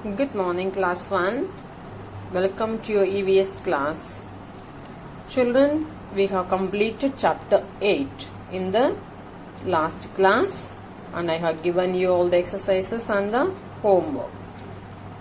Good morning, class 1. Welcome to your EVS class. Children, we have completed chapter 8 in the last class, and I have given you all the exercises and the homework.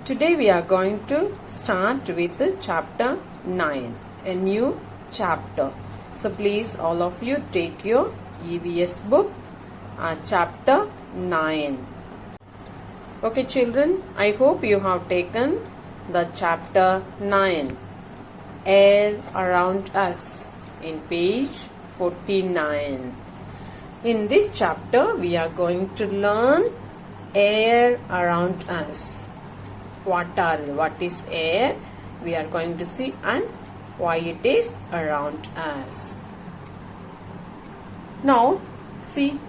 Today we are going to start with chapter 9, a new chapter. So please all of you take your EVS book, chapter 9. Okay children, I hope you have taken the chapter 9, Air Around Us, in page 49. In this chapter, we are going to learn air around us. What is air? We are going to see, and why it is around us. Now, see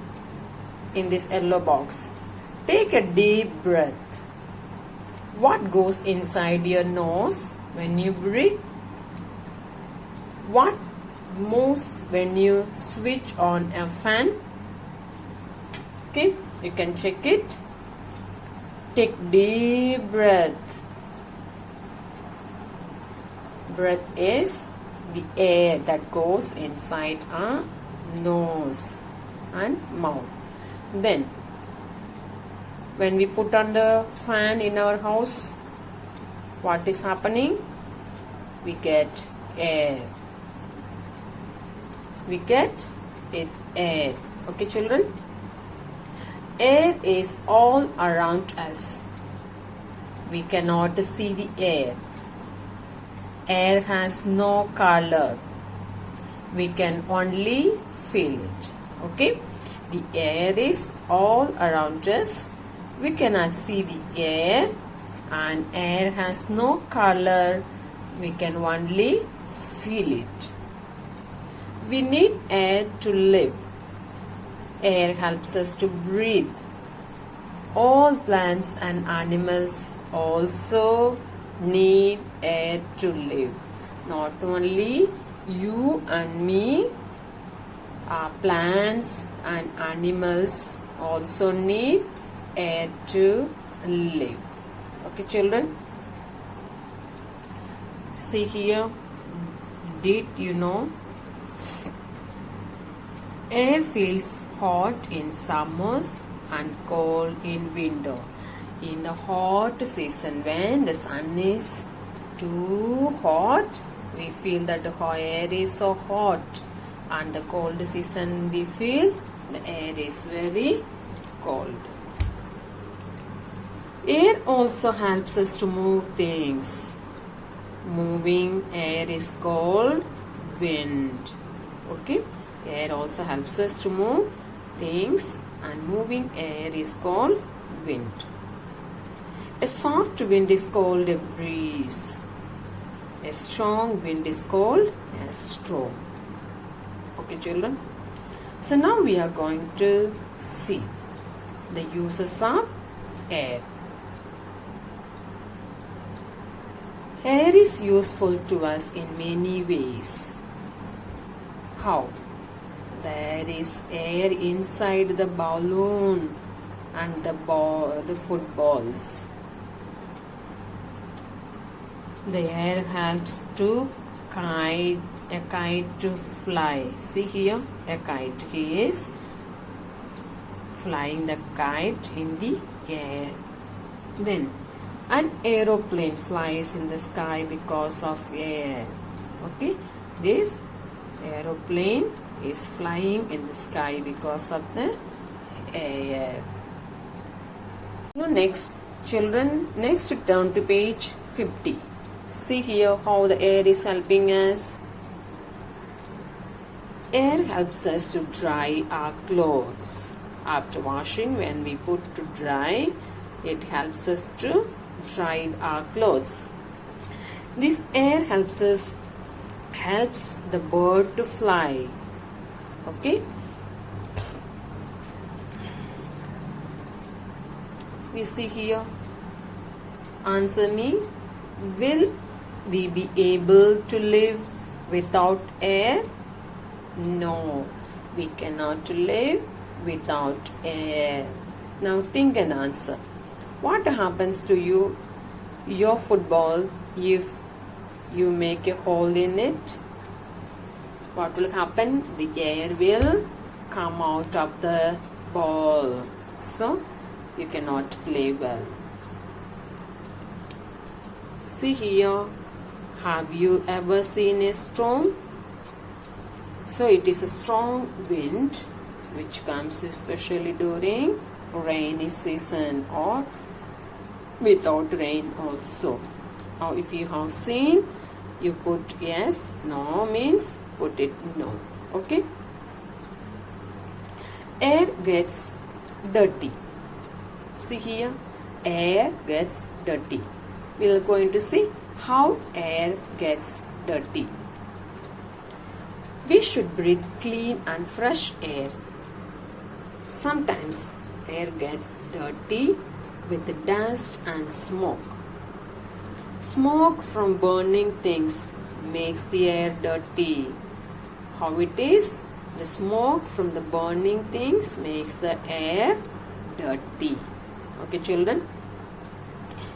in this yellow box. Take a deep breath. What goes inside your nose when you breathe? What moves when you switch on a fan? Okay, you can check it. Take deep breath. Breath is the air that goes inside our nose and mouth. Then, when we put on the fan in our house, what is happening? We get air. We get it air. Okay, children? Air is all around us. We cannot see the air. Air has no color. We can only feel it. Okay? The air is all around us. We cannot see the air, and air has no color. We can only feel it. We need air to live. Air helps us to breathe. All plants and animals also need air to live. Not only you and me, plants and animals also need air to live. Okay, children? See here. Did you know? Air feels hot in summer and cold in winter. In the hot season, when the sun is too hot, we feel that the air is so hot. And the cold season, we feel the air is very cold. Air also helps us to move things. Moving air is called wind. Okay? Air also helps us to move things, and moving air is called wind. A soft wind is called a breeze. A strong wind is called a storm. Okay, children? So now we are going to see the uses of air. Air is useful to us in many ways. How? There is air inside the balloon and the footballs. The air helps to a kite to fly. See here, a kite. He is flying the kite in the air. Then, an aeroplane flies in the sky because of air. Okay, this aeroplane is flying in the sky because of the air. Next, children, next turn to page 50. See here how the air is helping us. Air helps us to dry our clothes. After washing, when we put to dry, it helps us to dry our clothes. This air helps the bird to fly. Okay? You see here. Answer me. Will we be able to live without air? No, we cannot live without air. Now think and answer. What happens to you your football, if you make a hole in it, what will happen? The air will come out of the ball. So, you cannot play well. See here, have you ever seen a storm? So, it is a strong wind which comes especially during rainy season or without rain also. Or if you have seen, you put yes, no means put it no. Okay. Air gets dirty. See here, air gets dirty. We are going to see how air gets dirty. We should breathe clean and fresh air. Sometimes air gets dirty with dust and smoke. Smoke from burning things makes the air dirty. How it is? The smoke from the burning things makes the air dirty. Okay, children?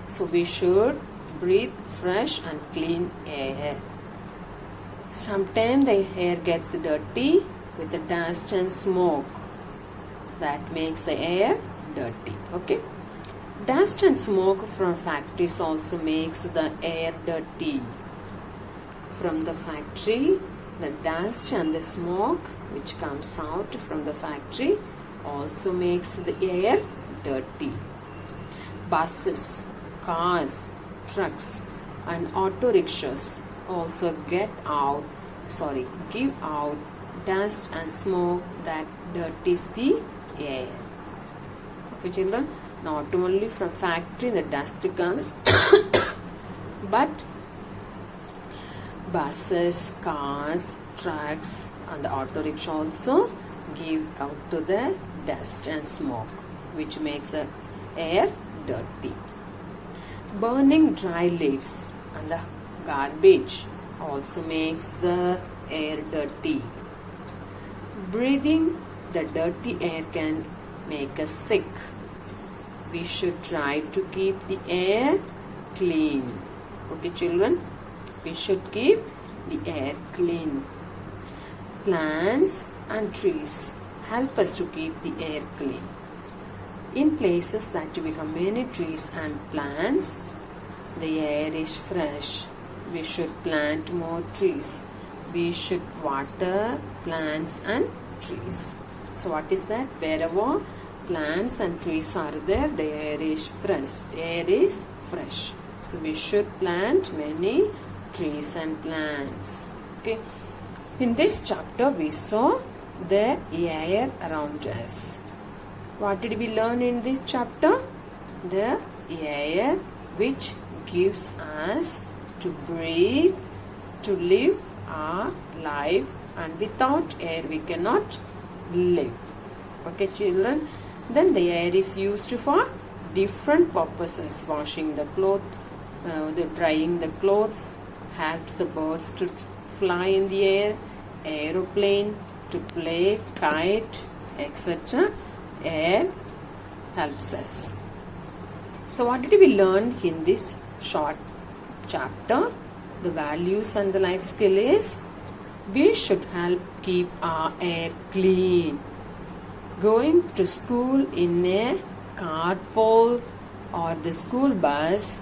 So we should breathe fresh and clean air. Sometimes the air gets dirty with the dust and smoke. That makes the air dirty. Okay? Dust and smoke from factories also makes the air dirty. From the factory, the dust and the smoke which comes out from the factory also makes the air dirty. Buses, cars, trucks and auto rickshaws also give out dust and smoke that dirties the air. Okay, children? Not only from factory the dust comes, but buses, cars, trucks and the auto rickshaw also give out to the dust and smoke which makes the air dirty. Burning dry leaves and the garbage also makes the air dirty. Breathing the dirty air can make us sick. We should try to keep the air clean. Okay, children? We should keep the air clean. Plants and trees help us to keep the air clean. In places that we have many trees and plants, the air is fresh. We should plant more trees. We should water plants and trees. So what is that? Wherever plants and trees are there, the air is fresh. Air is fresh. So we should plant many trees and plants. Okay. In this chapter we saw the air around us. What did we learn in this chapter? The air which gives us to breathe, to live our life, and without air we cannot live. Okay, children? Then the air is used for different purposes. Washing the clothes, drying the clothes, helps the birds to fly in the air, aeroplane to play, kite, etc. Air helps us. So what did we learn in this short chapter? The values and the life skill is we should help keep our air clean. Going to school in a carpool or the school bus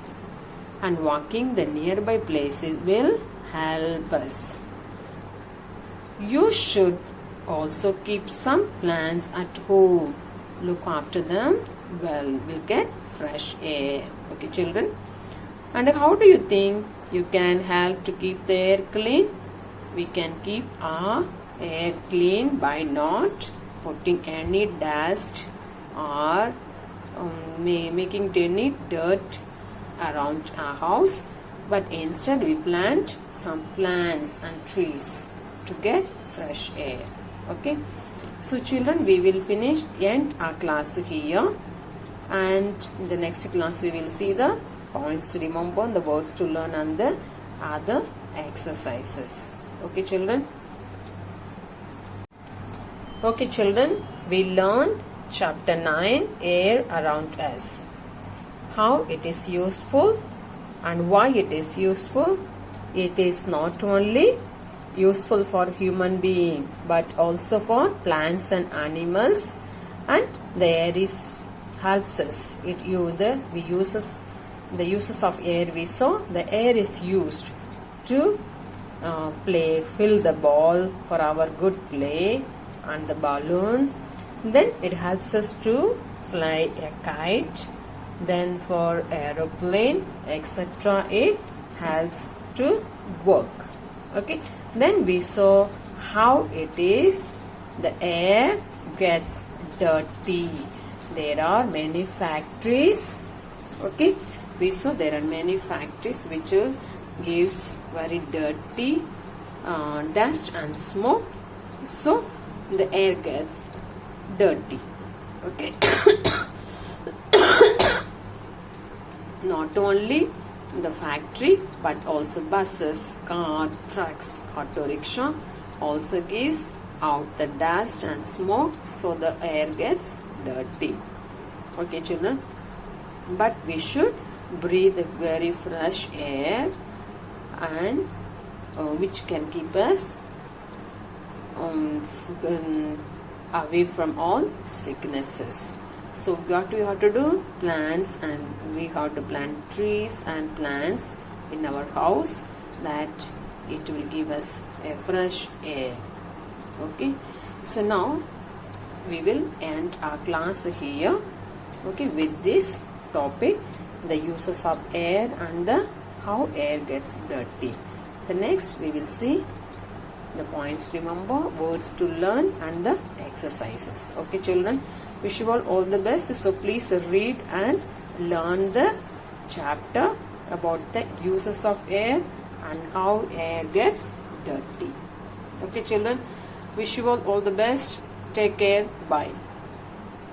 and walking the nearby places will help us. You should also keep some plants at home. Look after them well. We'll get fresh air. Okay, children? And how do you think you can help to keep the air clean? We can keep our air clean by not putting any dust or making any dirt around our house, but instead we plant some plants and trees to get fresh air. Okay, so children, we will end our class here, and in the next class we will see the points to remember, the words to learn and the other exercises. Okay, children? Okay, children, we learned chapter 9, air around us. How it is useful And why it is useful? It is not only useful for human being but also for plants and animals, and the air is helps us. The uses of air we saw. The air is used to fill the ball for our good play and the balloon. Then it helps us to fly a kite. Then for aeroplane, etc. it helps to work. Okay. Then we saw how it is the air gets dirty. There are many factories. Okay. We saw there are many factories which gives very dirty dust and smoke. So the air gets dirty. Okay. Not only the factory but also buses, car, trucks, auto rickshaw also gives out the dust and smoke, so the air gets dirty. Okay, children, but we should breathe a very fresh air, and which can keep us away from all sicknesses. So what we have to do? Plants, and we have to plant trees and plants in our house, that it will give us a fresh air. Okay, so now we will end our class here. Okay, with this topic, the uses of air and how air gets dirty. The next we will see the points, remember, words to learn, and the exercises. Okay, children, wish you all the best. So please read and learn the chapter about the uses of air and how air gets dirty. Okay, children, wish you all the best. Take care. Bye.